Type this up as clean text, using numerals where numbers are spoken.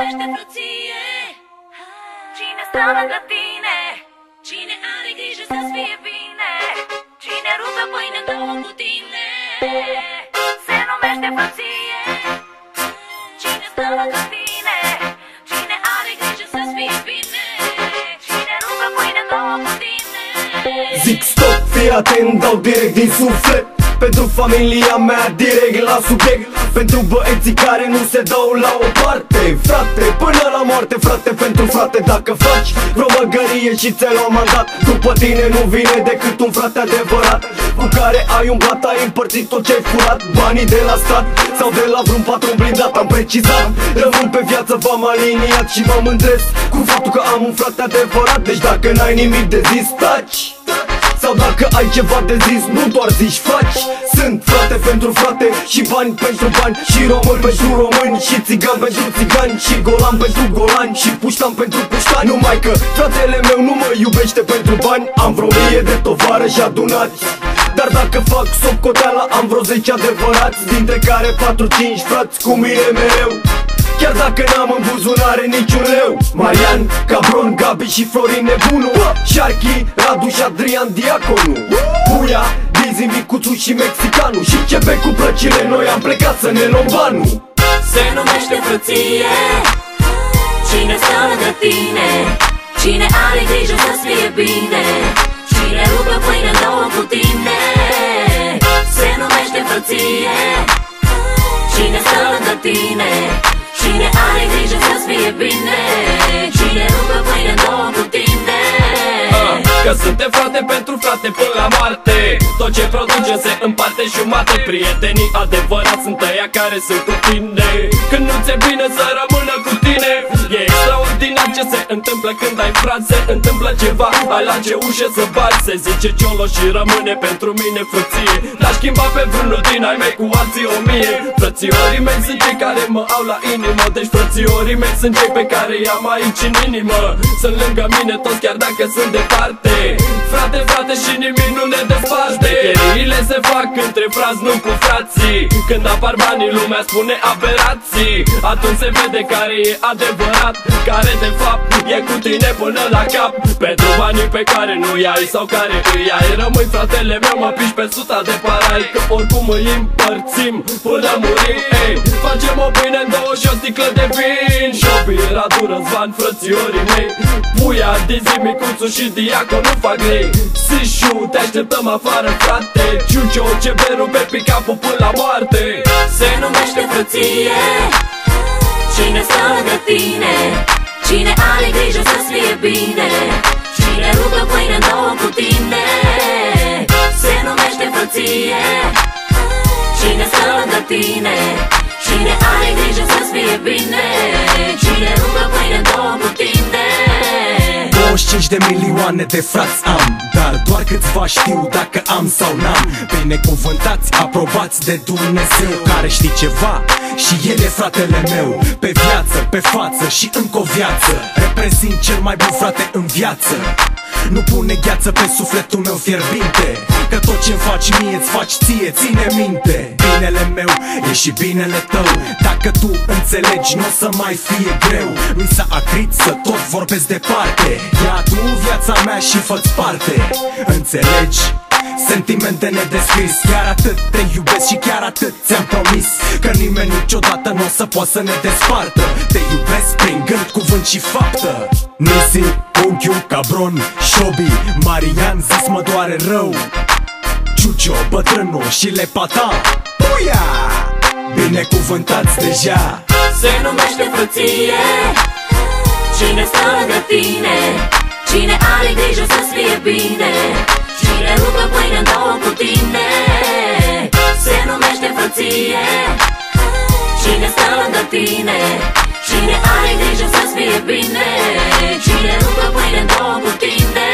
numește frăție? Cine stă lângă tine? Cine are grijă să-ți fie bine? Cine rupe pâine în două cu tine? Se numește frăție. Cine stă lângă tine? Cine are grijă să-ți fie bine? Cine rupe pâine în două cu tine? Zic stop, fii atent, dau direct din suflet. Pentru familia mea direct la subiect. Pentru băieții care nu se dau la o parte. Frate, până la moarte, frate pentru frate. Dacă faci vreo măgărie și ți-ai luat mandat, după tine nu vine decât un frate adevărat, cu care ai umblat, ai împărțit tot ce-ai furat. Banii de la stat sau de la vreun patron blindat. Am precizat, rămân pe viață, v-am aliniat și mă mândresc cu faptul că am un frate adevărat. Deci dacă n-ai nimic de zis, taci. Sau dacă ai ceva de zis, nu doar zici, faci. Sunt frate pentru frate și bani pentru bani, și român pentru români, și țigan pentru țigani, și golan pentru golani, și puștan pentru puștani. Numai că fratele meu nu mă iubește pentru bani. Am vreo 1000 de tovarăși adunați, dar dacă fac socoteala am vreo 10 adevărați, dintre care 4-5 frați cu mine mereu. Chiar dacă n-am în buzunare niciun leu. Marian, Cabron, Gabi și Florin Nebunu, Sharky, Radu și Adrian Diaconu, Puia, Dizzy, Micuțu și Mexicanu, și Cebe cu plăcile, noi am plecat să ne luăm banul. Se numește frăție. Cine stă lângă tine? Cine are grijă să-ți fie bine? Cine rupe pâine în două cu tine? Se numește frăție. Cine stă lângă tine? Cine are grijă să-ți fie bine? Cine rupe pâine în două cu tine? Că suntem frate pentru frate până la moarte. Tot ce produce se împarte jumate. Prietenii adevărați sunt ăia care sunt cu tine. Când nu ți-e bine să rămână cu tine. E extraordinar ce se întâmplă când ai frați. Se întâmplă ceva, ai la ce ușă să bați. Se zice ciolo și rămâne pentru mine frăție. L-aș schimba pe vreunul din ai mei cu alții 1000. Frățiorii mei sunt cei care mă au la inimă. Deci frățiorii mei sunt cei pe care i-am aici în inimă. Sunt lângă mine toți chiar dacă sunt departe. Frate, frate și nimic nu ne desparte. Cheriile se fac între frați, nu cu frații. Când apar banii lumea spune aberații. Atunci se vede care e adevărat, care de fapt e cu tine până la cap. Pentru banii pe care nu-i ai sau care îi ai, rămâi fratele meu, mă piși pe suta de parai. Că oricum îi împărțim până murim. Ei, facem o pâine în două și o sticlă de vin. Șobi, Radu, Răzvan, frățiorii mei, Puia, Dizzy, Micuțu și Diacon nu fac lei. Sișu, te așteptăm afară, frate. Ciucio, Ceberu pe pick-up-ul până la moarte. Se numește frăție. Cine stă lângă tine? Cine are grijă să-ți fie bine? Cine rupe pâine în două cu tine? Se numește frăție. Cine stă lângă tine? Cine are grijă să-ți fie bine? Cine rupe pâine în două cu tine? 25 de milioane de frați am, dar doar câțiva știu dacă am sau n-am. Binecuvântați, aprobați de Dumnezeu, care știe ceva și el e fratele meu. Pe viață, pe față și încă o viață, reprezint cel mai bun frate în viață. Nu pune gheață pe sufletul meu fierbinte, că tot ce-mi faci mie îți faci ție, ține minte. Binele meu e și binele tău, dacă tu înțelegi n-o să mai fie greu. Mi s-a acrit să tot vorbesc departe, ia tu viața mea și fă-ți parte. Înțelegi? Sentimente nedescris, chiar atât te iubesc și chiar atât ți-am promis, că nimeni niciodată nu o să poată să ne despartă. Te iubesc prin gând, cuvânt și faptă. Nisi, Unchiu, Cabron, Șobi, Marian, zis mă doare rău, Ciucio, bătrânul și Lepata, Puia, binecuvântați deja. Se numește frăție. Cine stă lângă tine? Cine are grijă să-ți fie bine? Cine rupe pâine în două cu tine? Se numește frăție. Cine stă lângă tine? Cine are grijă să-ți fie bine? Cine rupe pâine în două cu tine?